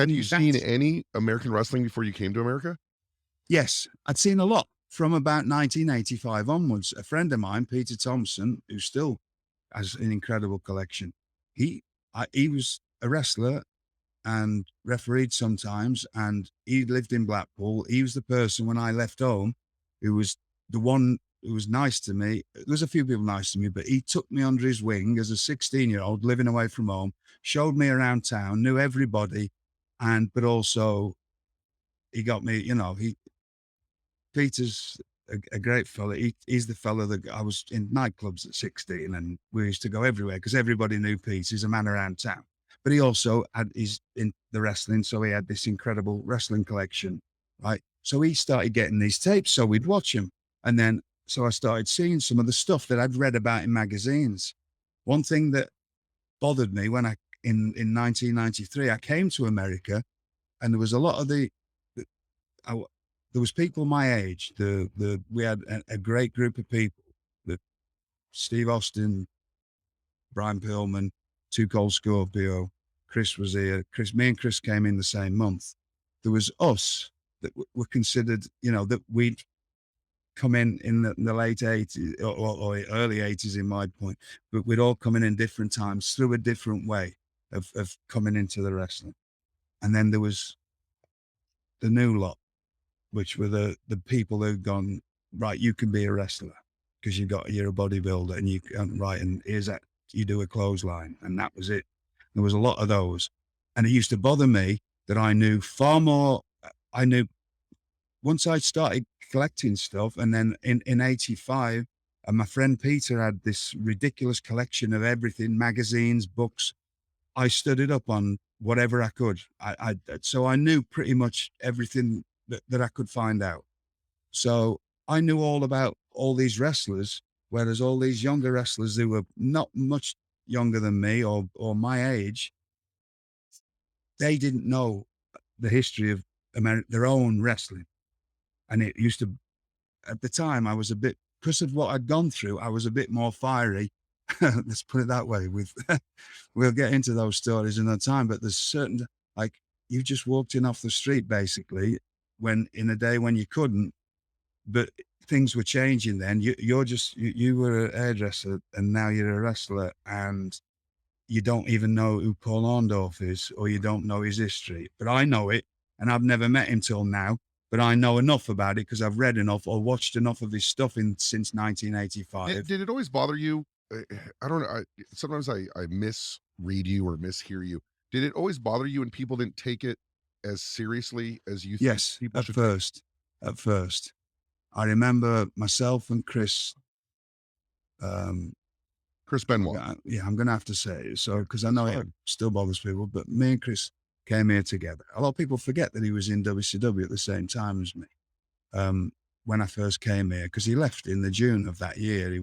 Had you seen That's any American wrestling before you came to America? Yes, I'd seen a lot from about 1985 onwards. A friend of mine, Peter Thompson, who still has an incredible collection, he he was a wrestler and refereed sometimes, and he lived in Blackpool. He was the person when I left home who was the one who was nice to me. There was a few people nice to me, but he took me under his wing as a 16-year-old living away from home, showed me around town, knew everybody, and but also he got me, Peter's a great fella. He's the fella that I was in nightclubs at 16, and we used to go everywhere because everybody knew Pete. He's a man around town. But he also he's in the wrestling, so he had this incredible wrestling collection, right? So he started getting these tapes, so we'd watch them. And then, so I started seeing some of the stuff that I'd read about in magazines. One thing that bothered me when in 1993, I came to America, and there was a lot of I, there was people my age. We had a great group of people. The Steve Austin, Brian Pillman, Too Cold Scorpio, Chris was here. Me and Chris came in the same month. There was us that were considered, that we'd come in the late 80s or early 80s in my point, but we'd all come in different times through a different way of coming into the wrestling. And then there was the new lot, which were the people who'd gone, right, you can be a wrestler because you're a bodybuilder and you can, right, and here's that, you do a clothesline, and that was it. There was a lot of those. And it used to bother me that I knew far more. I knew once I started collecting stuff, and then in 85, and my friend Peter had this ridiculous collection of everything, magazines, books. I stood it up on whatever I could. So I knew pretty much everything that I could find out. So I knew all about all these wrestlers, whereas all these younger wrestlers who were not much younger than me or my age, they didn't know the history of their own wrestling. And it used to, at the time, I was a bit, because of what I'd gone through, I was a bit more fiery. Let's put it that way. We'll get into those stories another time, but there's certain, like, you just walked in off the street basically when in a day when you couldn't, but things were changing then. You were a hairdresser and now you're a wrestler, and you don't even know who Paul Orndorff is, or you don't know his history. But I know it, and I've never met him till now, but I know enough about it because I've read enough or watched enough of his stuff since Did, 1985. did it always bother you? I don't know. Sometimes I misread you or mishear you. Did it always bother you when people didn't take it as seriously as you think Yes, people at should take? first, at first. I remember myself and Chris, um, Chris Benoit. yeah, I'm going to have to say it. So, because I That's know it fine. still bothers people, but me and Chris came here together. A lot of people forget that he was in WCW at the same time as me. When I first came here, because he left in the June of that year. He